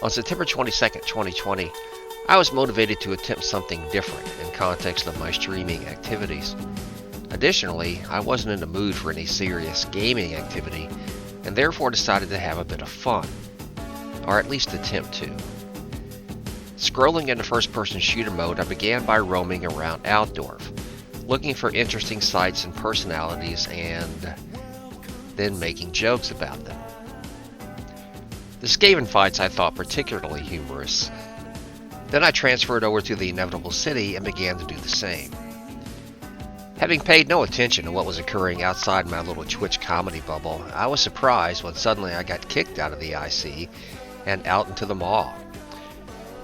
On September 22nd, 2020, I was motivated to attempt something different in context of my streaming activities. Additionally, I wasn't in the mood for any serious gaming activity, and therefore decided to have a bit of fun, or at least attempt to. Scrolling into first-person shooter mode, I began by roaming around Altdorf, looking for interesting sights and personalities, and then making jokes about them. The Skaven fights I thought particularly humorous. Then I transferred over to the inevitable city and began to do the same. Having paid no attention to what was occurring outside my little Twitch comedy bubble, I was surprised when suddenly I got kicked out of the IC and out into the mall.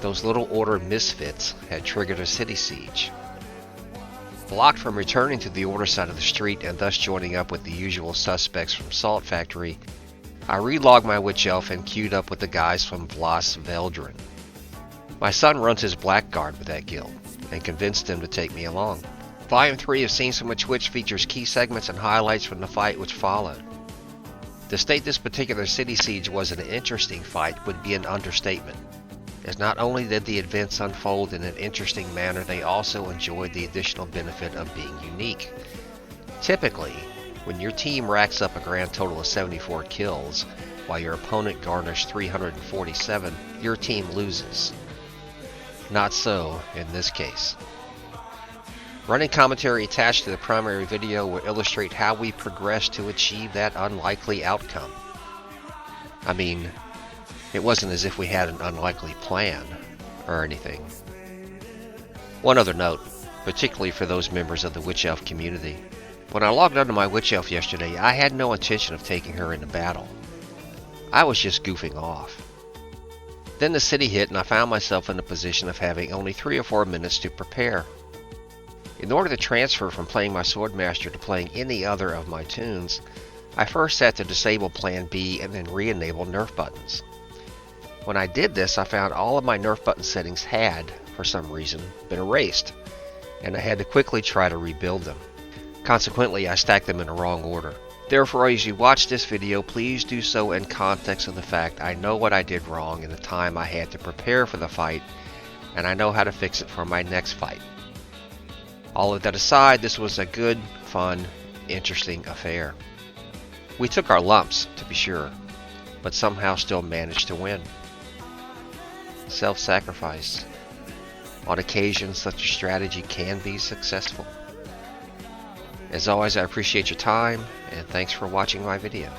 Those little Order misfits had triggered a city siege. Blocked from returning to the Order side of the street and thus joining up with the usual suspects from Salt Factory, I relogged my Witch Elf and queued up with the guys from Vlos Veldrin. My son runs his Blackguard with that guild, and convinced them to take me along. Volume 3 of Scenes from a Twitch features key segments and highlights from the fight which followed. To state this particular city siege was an interesting fight would be an understatement, as not only did the events unfold in an interesting manner, they also enjoyed the additional benefit of being unique. Typically, when your team racks up a grand total of 74 kills, while your opponent garners 347, your team loses. Not so in this case. Running commentary attached to the primary video will illustrate how we progressed to achieve that unlikely outcome. I mean, it wasn't as if we had an unlikely plan or anything. One other note, particularly for those members of the Witch Elf community. When I logged onto my Witch Elf yesterday, I had no intention of taking her into battle. I was just goofing off. Then the city hit and I found myself in a position of having only 3 or 4 minutes to prepare. In order to transfer from playing my Swordmaster to playing any other of my tunes, I first had to disable Plan B and then re-enable nerf buttons. When I did this, I found all of my nerf button settings had, for some reason, been erased, and I had to quickly try to rebuild them. Consequently, I stacked them in the wrong order. Therefore, as you watch this video, please do so in context of the fact I know what I did wrong in the time I had to prepare for the fight, and I know how to fix it for my next fight. All of that aside, this was a good, fun, interesting affair. We took our lumps, to be sure, but somehow still managed to win. Self-sacrifice. On occasion, such a strategy can be successful. As always, I appreciate your time, and thanks for watching my video.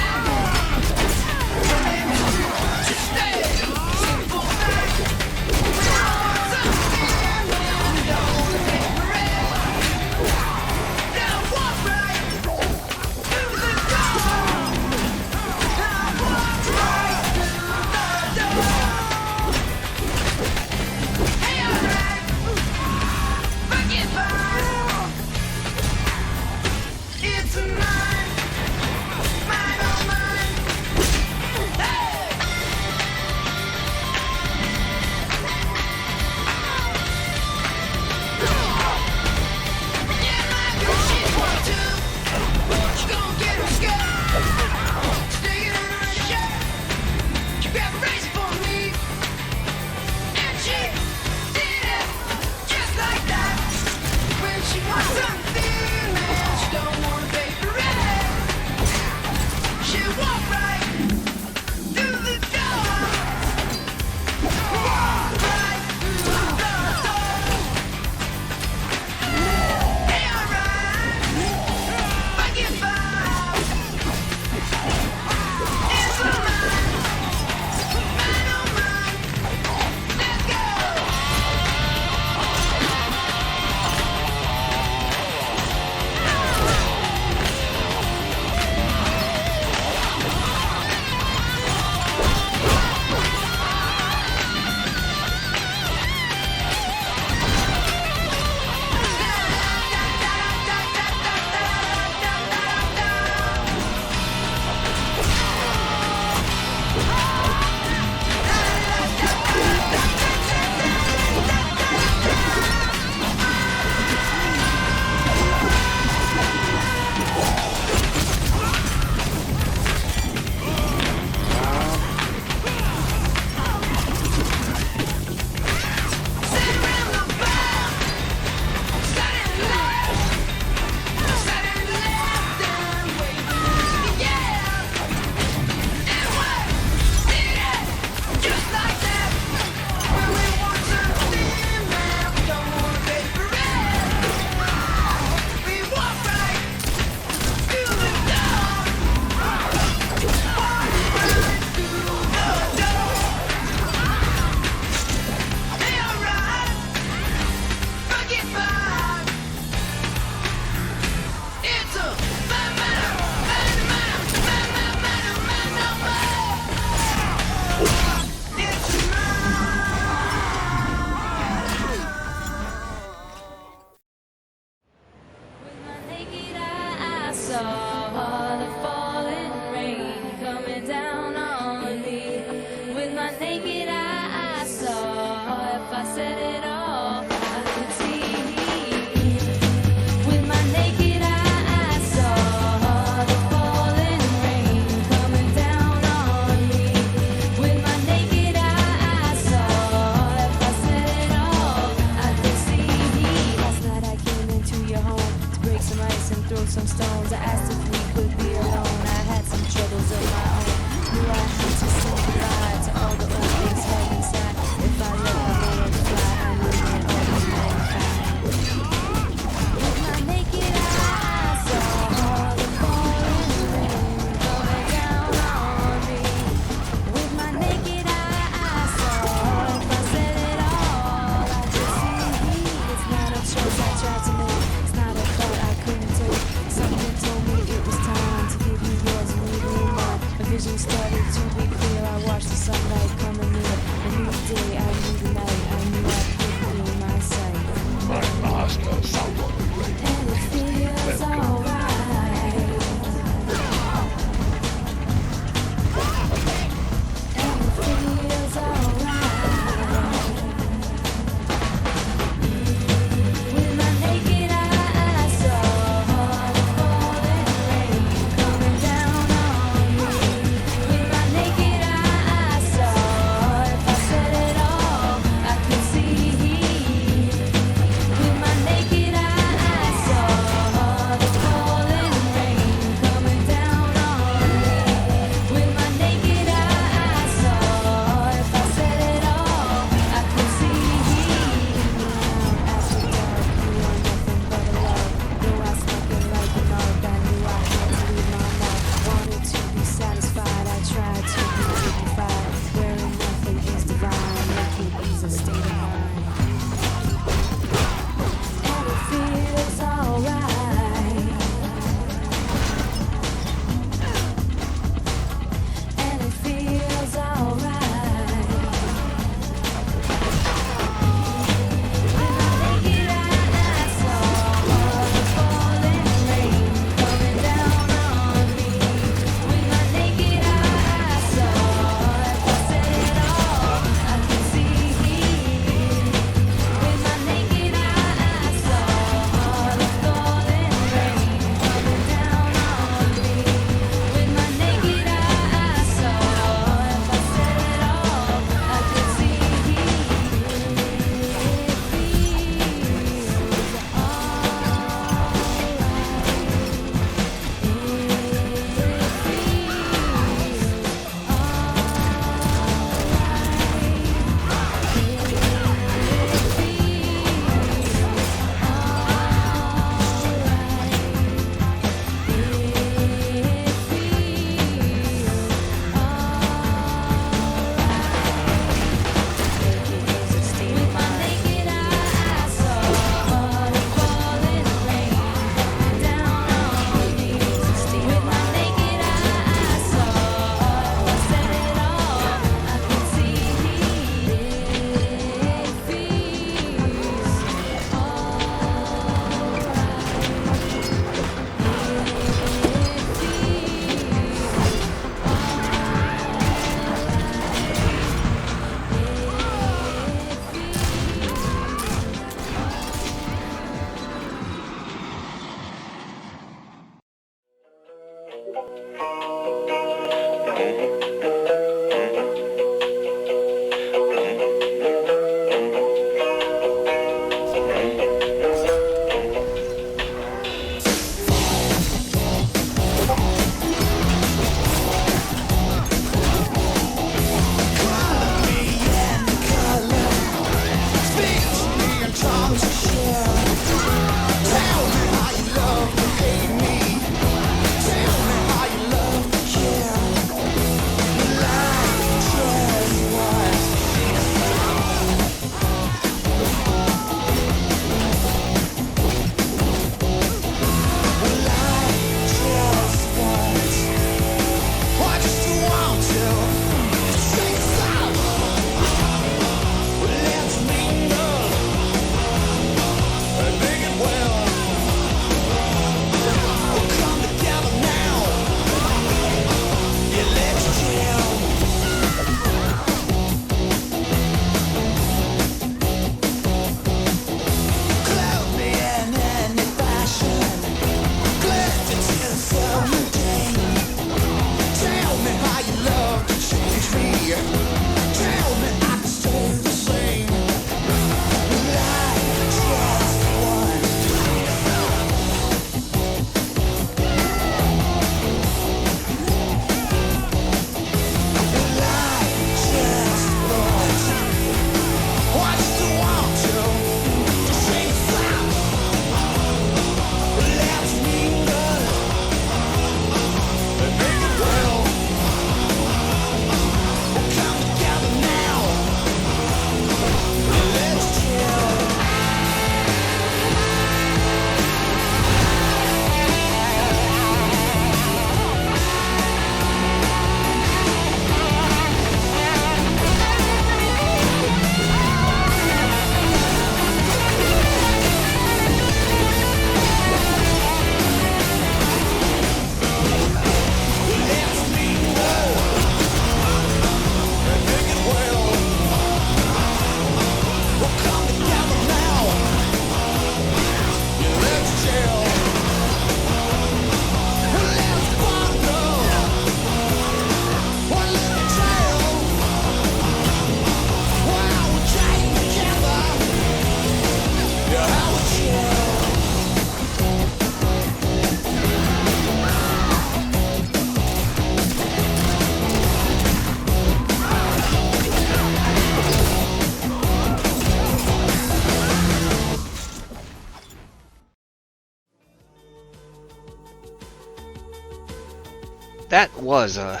that was a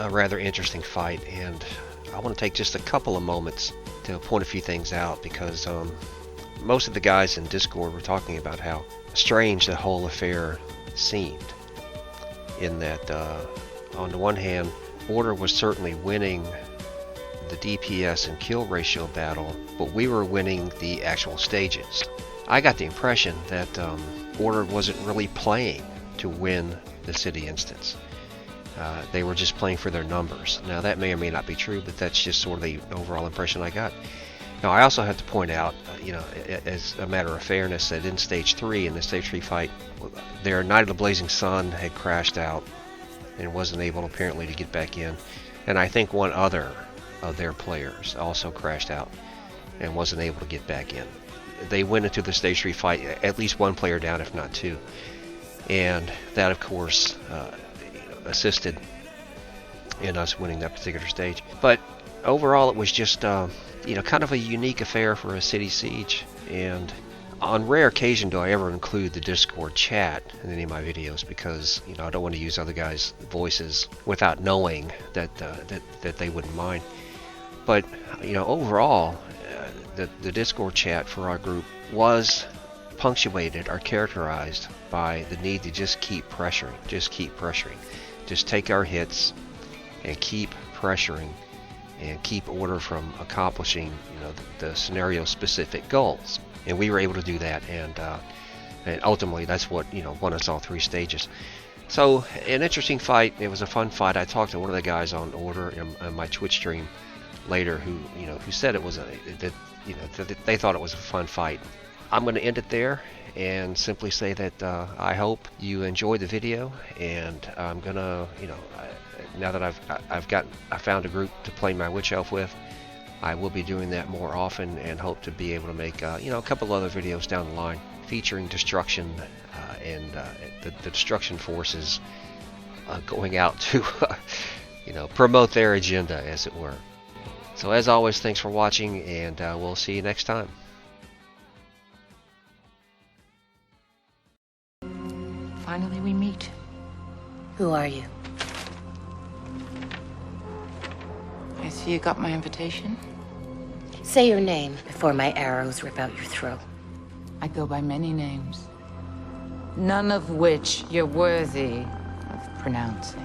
rather interesting fight, and I want to take just a couple of moments to point a few things out, because most of the guys in Discord were talking about how strange the whole affair seemed. In that, on the one hand, Order was certainly winning the DPS and kill ratio battle, but we were winning the actual stages. I got the impression that Order wasn't really playing to win the city instance. They were just playing for their numbers. Now that may or may not be true, but that's just sort of the overall impression I got. Now I also have to point out, as a matter of fairness, that in Stage 3, in the Stage 3 fight, their Knight of the Blazing Sun had crashed out and wasn't able apparently to get back in. And I think one other of their players also crashed out and wasn't able to get back in. They went into the Stage 3 fight, at least one player down, if not two. And that, of course, assisted in us winning that particular stage. But overall, it was just kind of a unique affair for a city siege. And on rare occasion do I ever include the Discord chat in any of my videos, because I don't want to use other guys' voices without knowing that they wouldn't mind. But overall, the Discord chat for our group was punctuated or characterized by the need to just keep pressuring, just take our hits and keep pressuring and keep Order from accomplishing the scenario specific goals. And we were able to do that, and ultimately that's what won us all 3 stages. So an interesting fight. It was a fun fight. I talked to one of the guys on Order in my Twitch stream later, who said it was that they thought it was a fun fight. I'm going to end it there and simply say that I hope you enjoyed the video, and I'm gonna now that I found a group to play my Witch Elf with, I will be doing that more often, and hope to be able to make a couple other videos down the line featuring destruction and the destruction forces going out to promote their agenda, as it were. So as always, thanks for watching, and we'll see you next time. Finally we meet. Who are you? I see you got my invitation. Say your name before my arrows rip out your throat. I go by many names, none of which you're worthy of pronouncing.